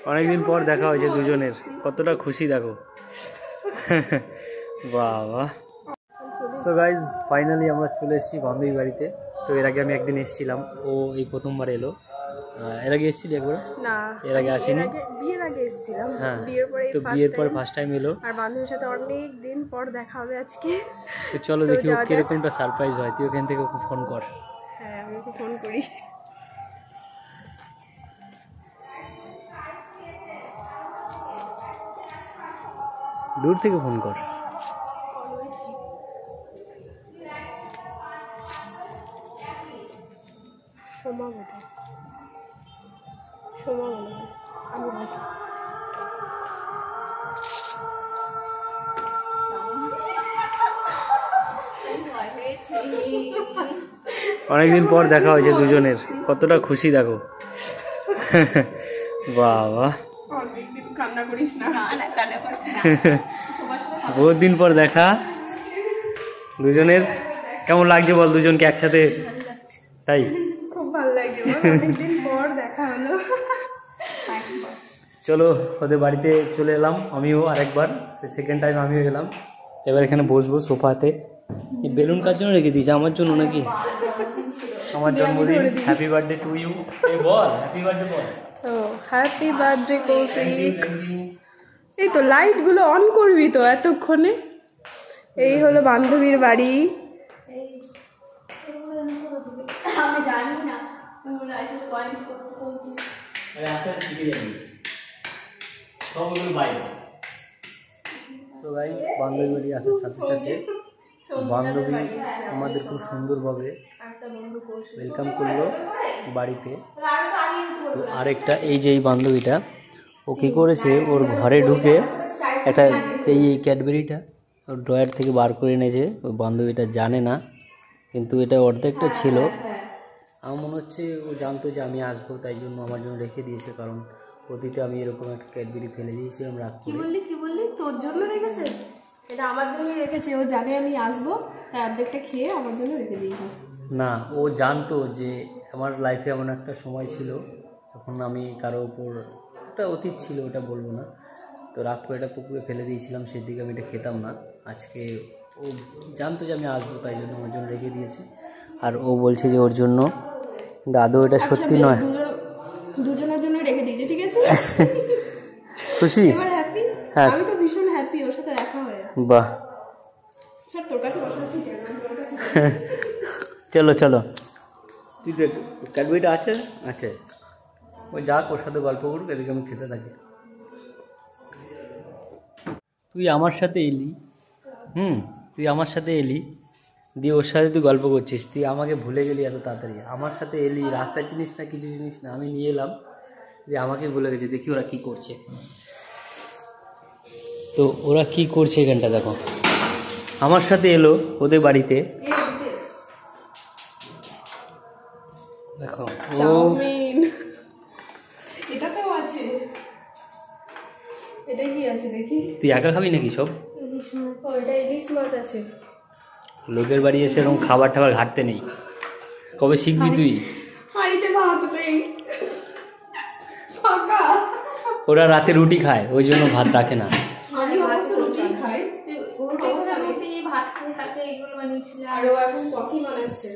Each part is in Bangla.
অনেকদিন পর দেখা হয়েছে দুজনের, কতটা খুশি দেখো। বাবা। তো গাইজ ফাইনালি আমরা চলে এসেছি বান্ধবী বাড়িতে। তো এর আগে আমি একদিন এসেছিলাম, ও এই প্রথমবার এলো। এর আগে এসেছিলি একবার? না, এর আগে আসিনি। বিয়ের আগে এসেছিলাম। হ্যাঁ, বিয়ের তো বিয়ের পর ফার্স্ট টাইম এলো। আর বান্ধবীর সাথে অনেক দিন পর দেখা হবে আজকে। তো চলো দেখি ও কিরকমটা সারপ্রাইজ হয়। তুই ওখান থেকে ওকে ফোন কর। হ্যাঁ, আমি ওকে ফোন করি। দূর থেকে ফোন কর। সোমা মনে হয়, আমি অনেকদিন পর দেখা হয়েছে দুজনের, কতটা খুশি দেখো। বাবা, কান্না করিস না। বহুত দিন পর দেখা দুজনের। কেমন লাগছে বল দুজনকে একসাথে? তাই খুব ভালো লাগছে, অনেকদিন পর দেখা হলো। চলো ওদের বাড়িতে চলে এলাম আমিও আরেকবার, সেকেন্ড টাইম আমিও গেলাম। এবার এখানে বসবো সোফাতে। এই বেলুন কার জন্য রেখে দিয়েছে? আমার জন্য নাকি? আমার জন্মদিন। Happy birthday to you. বল হ্যাপি বার্থডে বল। ও হ্যাপি বার্থডে কৌশিক। এই তো লাইট গুলো অন করবি তো এতক্ষণে। এই হলো বান্ধবীর বাড়ি। আমি জানি না। বান্ধবী বাড়ি আসার সাথে সাথে বান্ধবী আমাদের খুব সুন্দরভাবে ওয়েলকাম করলো বাড়িতে। তো আরেকটা এই যে এই বান্ধবীটা, ও কী করেছে, ওর ঘরে ঢুকে একটা এই ক্যাডবেরিটা ওর ড্রয়ার থেকে বার করে এনেছে। ওই বান্ধবীটা জানে না, কিন্তু এটা অর্ধেকটা ছিল। আমার মনে হচ্ছে ও জানতো যে আমি আসবো, তাই জন্য আমার জন্য রেখে দিয়েছে। কারণ অতীতে আমি এরকম একটা ক্যাডবেরি ফেলে দিয়েছিলাম রাগ করে। কি বললি তোর জন্য রেখেছে? এটা আমার জন্যই রেখেছে, ও জানে আমি আসবো, তাই অর্ধেকটা খেয়ে আমার জন্য রেখে দিয়েছে। না, ও জানতো যে আমার লাইফে এমন একটা সময় ছিল তখন আমি কারো উপর একটা অতীত ছিল, ওটা বলবো না, তো রাগ করে এটা পুকুরে ফেলে দিয়েছিলাম। সেদিকে আমি এটা খেতাম না। আজকে ও জানতো যে আমি আসবো, তাই জন্য আমার জন্য রেখে দিয়েছে। আর ও বলছে যে ওর জন্য, কিন্তু আদৌ এটা সত্যি নয়। দুজনের জন্য রেখে দিয়েছে, ঠিক আছে? খুশি? এবার হ্যাপি? হ্যাঁ, আমি তো ভীষণ হ্যাপি ওর সাথে দেখা হয়ে। বাহ, স্যার তোর কাছে বসে আছি। চলো চলো, তুই ক্যাডবেরিটা আছে? আছে, ওই যাক ওর সাথে গল্প করুক, এদিকে আমি খেতে থাকি। তুই আমার সাথে এলি, তুই আমার সাথে এলি, দিয়ে ওর সাথে তুই গল্প করছিস। তুই আমাকে ভুলে গেলি এত তাড়াতাড়ি। আমার সাথে এলি, রাস্তায় চিনিস না, কিছু জিনিস না, আমি নিয়ে এলাম, যে আমাকে ভুলে গেছে। দেখি ওরা কি করছে। তো ওরা কি করছে এখানটা দেখো। আমার সাথে এলো ওদের বাড়িতে, দেখো। চাউমিন এটাতেও আছে। এটা কি আছে দেখি? তুই একা খাবি নাকি সব? এটা ইলিশ মাছ আছে। লোকের বাড়ি এসে এরকম খাবার টাবার ঘাটতে নেই। কবে শিখবি তুই? হাঁড়িতে ভাত নেই, ফাঁকা। ওরা রাতে রুটি খায়, ওই জন্য ভাত রাখে না। আমি অবশ্য রুটি খাই, ভাত খেয়ে থাকে এগুলো বানিয়েছিলাম। আর ও এখন কফি বানাচ্ছে।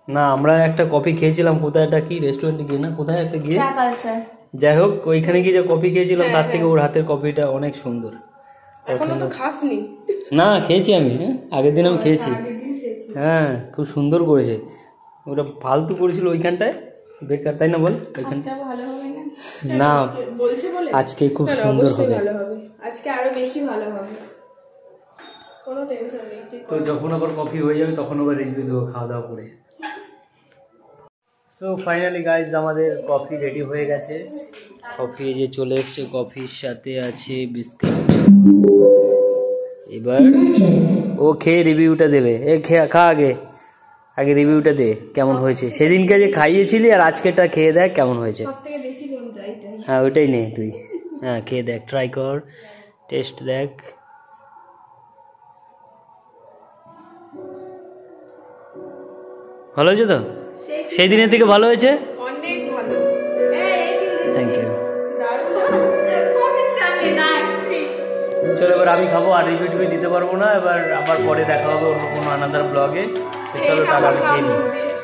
না, আমরা একটা কফি খেয়েছিলাম কোথায়, একটা কি রেস্টুরেন্টে গিয়ে, না কোথায় একটা গিয়ে, যাই হোক ওইখানে গিয়ে যে কফি খেয়েছিলাম, তার থেকে ওর হাতের কফিটা অনেক সুন্দর। এখনো তো খাসনি? না, খেয়েছি আমি। আগের দিন আমি খেয়েছি। হ্যাঁ, খুব সুন্দর করেছে। ওটা ফালতু করেছিল ওইখানটায়, বেকার, তাই না বল? ওইখানটা না, আজকে খুব সুন্দর হবে। আজকে আরো বেশি ভালো হবে, কোনো টেনশন নেই। তো যখন আবার কফি হয়ে যাবে তখন আবার রিভিউ দেবো খাওয়া দাওয়া করে। সো ফাইনালি গাইজ আমাদের কফি রেডি হয়ে গেছে। কফি যে চলে এসছে, কফির সাথে আছে বিস্কিট। এবার ও খেয়ে রিভিউটা দেবে। খা আগে, আগে রিভিউটা দে কেমন হয়েছে। সেদিনকে যে খাইয়েছিলি আর আজকেটা খেয়ে দেখ কেমন হয়েছে। হ্যাঁ, ওইটাই নে তুই। হ্যাঁ, খেয়ে দেখ, ট্রাই কর, টেস্ট দেখ। ভালো হয়েছে তো? সেই দিনের থেকে ভালো হয়েছে। অনেক চলো এবার আমি খাবো, আর রিভিউ টিভিউ দিতে পারবো না, এবার আবার পরে দেখা হবে অন্য কোনো আনাদার ব্লগে। চলো টাকা, আমি খেয়ে নিই।